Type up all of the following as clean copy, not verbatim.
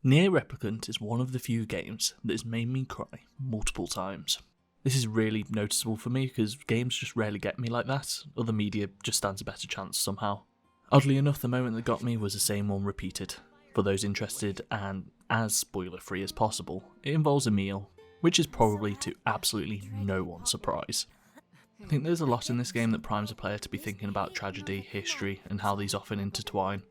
Nier Replicant is one of the few games that has made me cry multiple times. This is really noticeable for me because games just rarely get me like that. Other media just stands a better chance somehow. Oddly enough, the moment that got me was the same one repeated. For those interested, and as spoiler free as possible, it involves a meal, which is probably to absolutely no one's surprise. I think there's a lot in this game that primes a player to be thinking about tragedy, history, and how these often intertwine.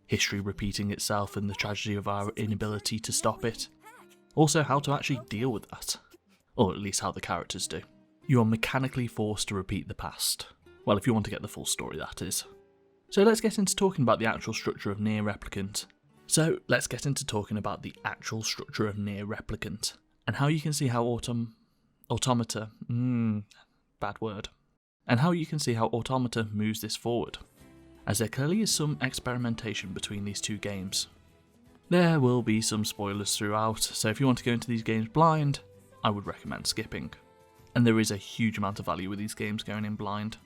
History repeating itself and the tragedy of our inability to stop it. Also how to actually deal with that. Or at least how the characters do. You are mechanically forced to repeat the past. Well, if you want to get the full story, that is. So let's get into talking about the actual structure of Nier Replicant. And how you can see how Automata moves this forward, as there clearly is some experimentation between these two games. There will be some spoilers throughout, so if you want to go into these games blind, I would recommend skipping. And there is a huge amount of value with these games going in blind.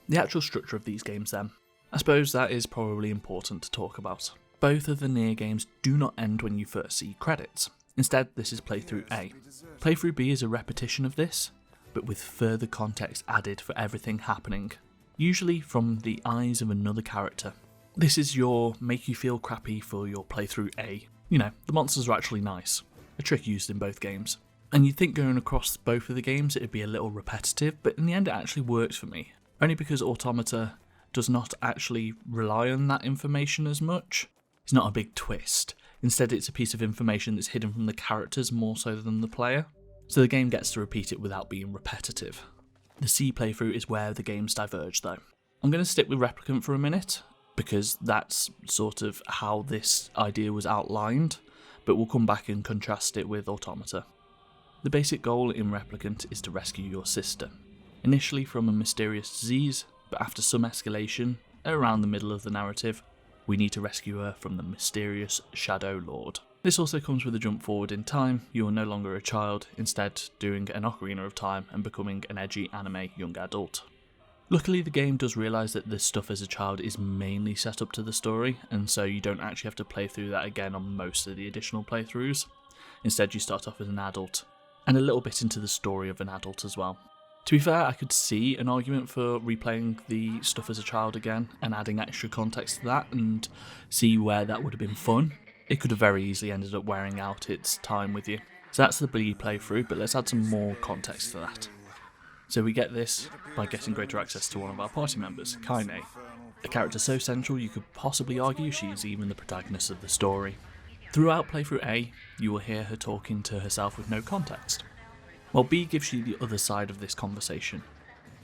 The actual structure of these games then, I suppose that is probably important to talk about. Both of the Nier games do not end when you first see credits. Instead, this is playthrough A. Playthrough B is a repetition of this, but with further context added for everything happening, usually from the eyes of another character. This is your make you feel crappy for your playthrough A. You know, the monsters are actually nice, a trick used in both games. And you'd think going across both of the games it'd be a little repetitive, but in the end it actually works for me. Only because Automata does not actually rely on that information as much. It's not a big twist. Instead it's a piece of information that's hidden from the characters more so than the player. So the game gets to repeat it without being repetitive. The C playthrough is where the games diverge though. I'm going to stick with Replicant for a minute, because that's sort of how this idea was outlined, but we'll come back and contrast it with Automata. The basic goal in Replicant is to rescue your sister, initially from a mysterious disease, but after some escalation, around the middle of the narrative, we need to rescue her from the mysterious Shadow Lord. This also comes with a jump forward in time. You are no longer a child, instead doing an Ocarina of Time and becoming an edgy anime young adult. Luckily the game does realise that this stuff as a child is mainly set up to the story, and so you don't actually have to play through that again on most of the additional playthroughs. Instead you start off as an adult, and a little bit into the story of an adult as well. To be fair, I could see an argument for replaying the stuff as a child again and adding extra context to that and see where that would have been fun. It could have very easily ended up wearing out its time with you. So that's the B playthrough, but let's add some more context to that. So we get this by getting greater access to one of our party members, Kaine. A character so central you could possibly argue she is even the protagonist of the story. Throughout playthrough A, you will hear her talking to herself with no context, while B gives you the other side of this conversation.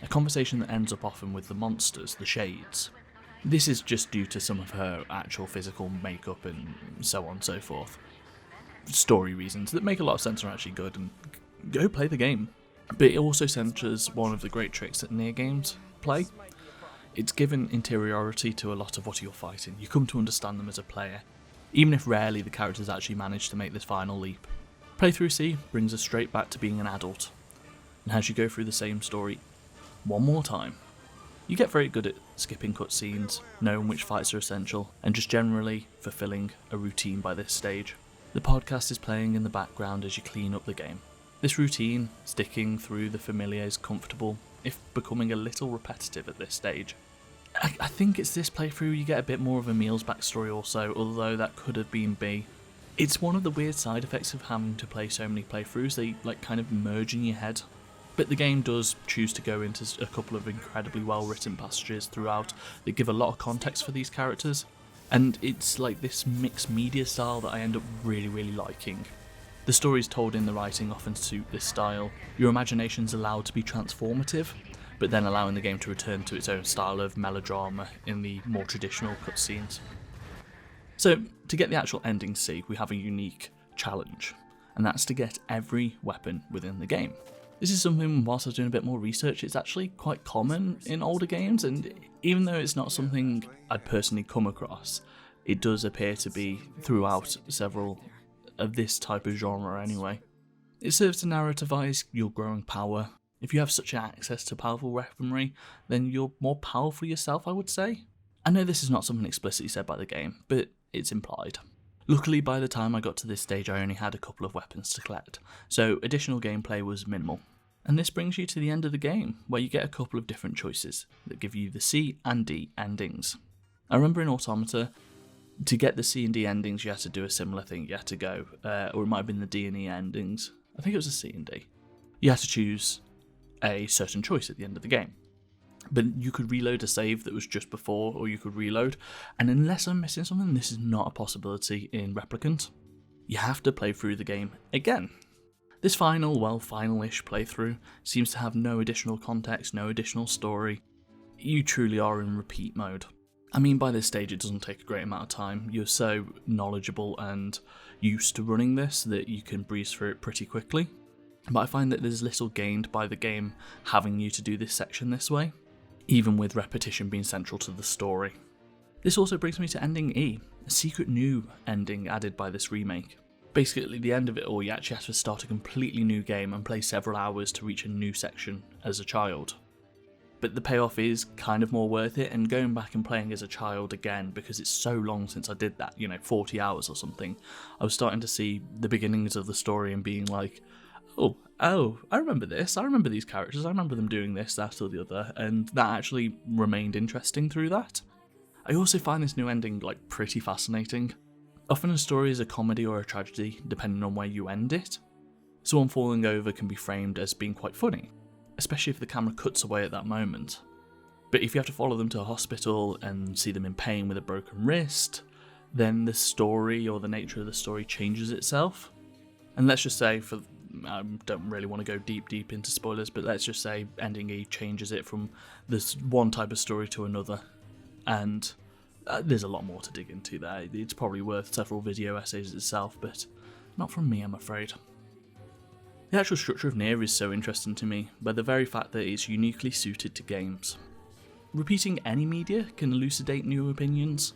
A conversation that ends up often with the monsters, the Shades. This is just due to some of her actual physical makeup and so on and so forth. Story reasons that make a lot of sense and are actually good, and go play the game. But it also centres one of the great tricks that Nier games play. It's given interiority to a lot of what you're fighting. You come to understand them as a player, even if rarely the characters actually manage to make this final leap. Playthrough C brings us straight back to being an adult, and as you go through the same story one more time, you get very good at skipping cutscenes, knowing which fights are essential, and just generally fulfilling a routine by this stage. The podcast is playing in the background as you clean up the game. This routine, sticking through the familiar, is comfortable, if becoming a little repetitive at this stage. I think it's this playthrough you get a bit more of Emil's backstory also, although that could have been B. It's one of the weird side effects of having to play so many playthroughs, they kind of merge in your head. But the game does choose to go into a couple of incredibly well written passages throughout that give a lot of context for these characters, and it's like this mixed media style that I end up really liking. The stories told in the writing often suit this style. Your imagination's allowed to be transformative, but then allowing the game to return to its own style of melodrama in the more traditional cutscenes. So, to get the actual ending C, we have a unique challenge, and that's to get every weapon within the game. This is something, whilst I was doing a bit more research, it's actually quite common in older games, and even though it's not something I'd personally come across, it does appear to be throughout several of this type of genre anyway. It serves to narrativize your growing power. If you have such access to powerful weaponry, then you're more powerful yourself, I would say. I know this is not something explicitly said by the game, but it's implied. Luckily, by the time I got to this stage, I only had a couple of weapons to collect, so additional gameplay was minimal. And this brings you to the end of the game, where you get a couple of different choices that give you the C and D endings. I remember in Automata, to get the C and D endings, you had to do a similar thing. You had to go, or it might have been the D and E endings. I think it was a C and D. You had to choose a certain choice at the end of the game. But you could reload a save that was just before, or you could reload. And unless I'm missing something, this is not a possibility in Replicant. You have to play through the game again. This final-ish playthrough seems to have no additional context, no additional story. You truly are in repeat mode. I mean, by this stage it doesn't take a great amount of time. You're so knowledgeable and used to running this that you can breeze through it pretty quickly. But I find that there's little gained by the game having you to do this section this way, even with repetition being central to the story. This also brings me to Ending E, a secret new ending added by this remake. Basically, at the end of it all, you actually have to start a completely new game and play several hours to reach a new section as a child. But the payoff is kind of more worth it, and going back and playing as a child again, because it's so long since I did that, 40 hours or something, I was starting to see the beginnings of the story and being like, oh, I remember this, I remember these characters, I remember them doing this, that or the other, and that actually remained interesting through that. I also find this new ending pretty fascinating. Often a story is a comedy or a tragedy, depending on where you end it. Someone falling over can be framed as being quite funny, especially if the camera cuts away at that moment. But if you have to follow them to a hospital and see them in pain with a broken wrist, then the story or the nature of the story changes itself. And let's just say, I don't really want to go deep into spoilers, but let's just say Ending E changes it from this one type of story to another. And there's a lot more to dig into there. It's probably worth several video essays itself, but not from me, I'm afraid. The actual structure of Nier is so interesting to me, by the very fact that it's uniquely suited to games. Repeating any media can elucidate new opinions.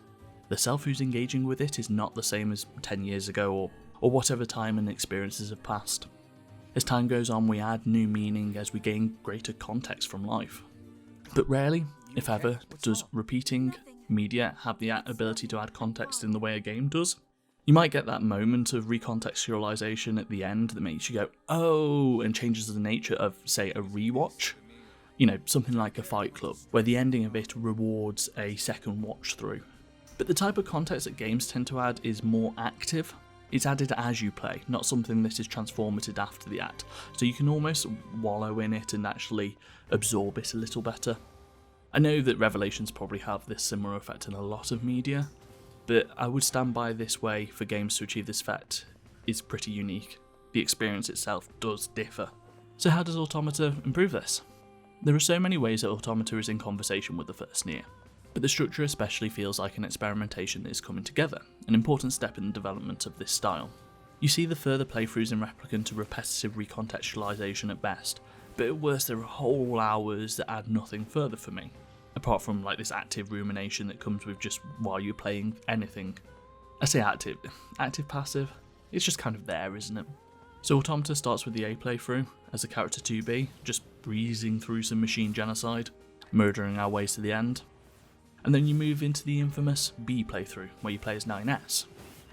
The self who's engaging with it is not the same as 10 years ago or whatever time and experiences have passed. As time goes on, we add new meaning as we gain greater context from life. But rarely, if ever, does repeating media have the ability to add context in the way a game does. You might get that moment of recontextualization at the end that makes you go, oh, and changes the nature of, say, a rewatch. Something like a Fight Club, where the ending of it rewards a second watch through. But the type of context that games tend to add is more active. It's added as you play, not something that is transformative after the act. So you can almost wallow in it and actually absorb it a little better. I know that Revelations probably have this similar effect in a lot of media, but I would stand by this way for games to achieve this effect is pretty unique. The experience itself does differ. So how does Automata improve this? There are so many ways that Automata is in conversation with the first Nier, but the structure especially feels like an experimentation that is coming together, an important step in the development of this style. You see the further playthroughs in Replicant to repetitive recontextualization at best, but at worst there are whole hours that add nothing further for me, apart from this active rumination that comes with just while you're playing anything. I say active passive, it's just kind of there, isn't it? So Automata starts with the A playthrough, as a character 2B, just breezing through some machine genocide, murdering our ways to the end. And then you move into the infamous B playthrough, where you play as 9S.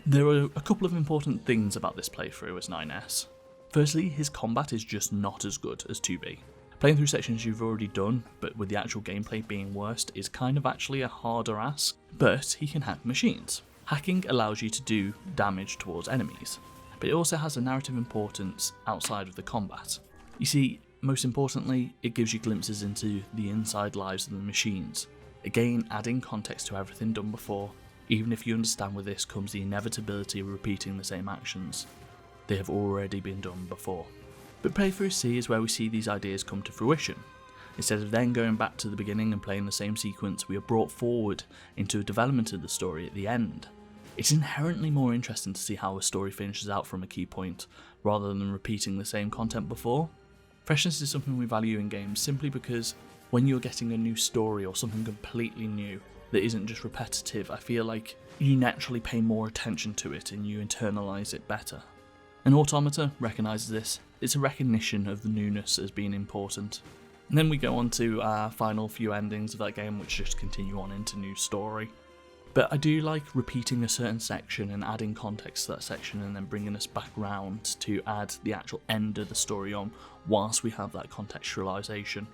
There are a couple of important things about this playthrough as 9S. Firstly, his combat is just not as good as 2B. Playing through sections you've already done, but with the actual gameplay being worst, is kind of actually a harder ask, but he can hack machines. Hacking allows you to do damage towards enemies, but it also has a narrative importance outside of the combat. You see, most importantly, it gives you glimpses into the inside lives of the machines, again adding context to everything done before, even if you understand with this comes the inevitability of repeating the same actions. They have already been done before. But playthrough C is where we see these ideas come to fruition. Instead of then going back to the beginning and playing the same sequence, we are brought forward into a development of the story at the end. It's inherently more interesting to see how a story finishes out from a key point, rather than repeating the same content before. Freshness is something we value in games simply because when you're getting a new story or something completely new that isn't just repetitive, I feel like you naturally pay more attention to it and you internalise it better. And Automata recognises this. It's a recognition of the newness as being important. And then we go on to our final few endings of that game, which just continue on into new story. But I do like repeating a certain section and adding context to that section and then bringing us back round to add the actual end of the story on whilst we have that contextualisation.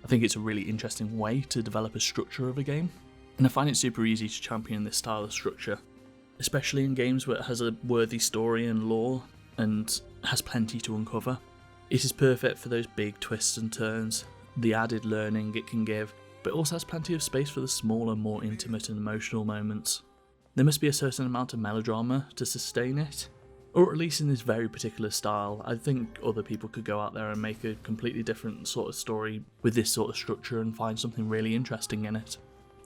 I think it's a really interesting way to develop a structure of a game, and I find it super easy to champion this style of structure, especially in games where it has a worthy story and lore and has plenty to uncover. It is perfect for those big twists and turns, the added learning it can give, but it also has plenty of space for the smaller, more intimate and emotional moments. There must be a certain amount of melodrama to sustain it, or at least in this very particular style. I think other people could go out there and make a completely different sort of story with this sort of structure and find something really interesting in it.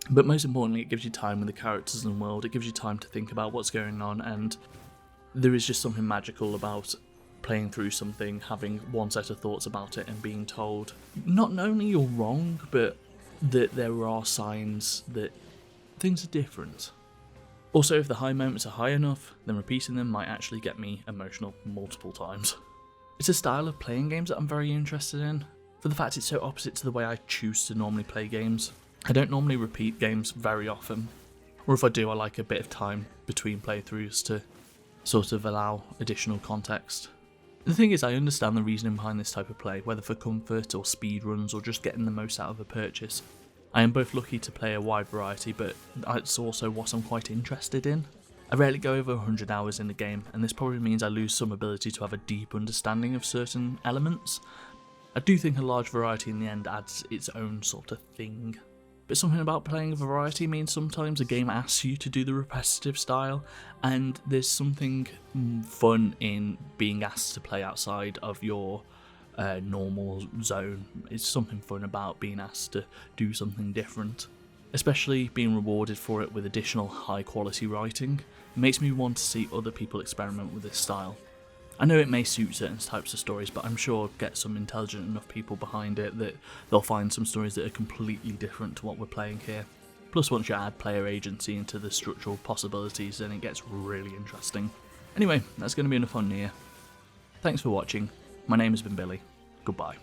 But most importantly, it gives you time with the characters and world, it gives you time to think about what's going on, and there is just something magical about playing through something, having one set of thoughts about it and being told not only you're wrong, but that there are signs that things are different. Also, if the high moments are high enough, then repeating them might actually get me emotional multiple times. It's a style of playing games that I'm very interested in, for the fact it's so opposite to the way I choose to normally play games. I don't normally repeat games very often, or if I do, I like a bit of time between playthroughs to sort of allow additional context. The thing is, I understand the reasoning behind this type of play, whether for comfort or speedruns or just getting the most out of a purchase. I am both lucky to play a wide variety, but it's also what I'm quite interested in. I rarely go over 100 hours in the game, and this probably means I lose some ability to have a deep understanding of certain elements. I do think a large variety in the end adds its own sort of thing. But something about playing a variety means sometimes a game asks you to do the repetitive style, and there's something fun in being asked to play outside of your normal zone. It's something fun about being asked to do something different, especially being rewarded for it with additional high quality writing. It makes me want to see other people experiment with this style. I know it may suit certain types of stories, but I'm sure get some intelligent enough people behind it that they'll find some stories that are completely different to what we're playing here. Plus, once you add player agency into the structural possibilities, then it gets really interesting. Anyway, that's going to be enough on Nier. Thanks for watching. My name has been Billy. Goodbye.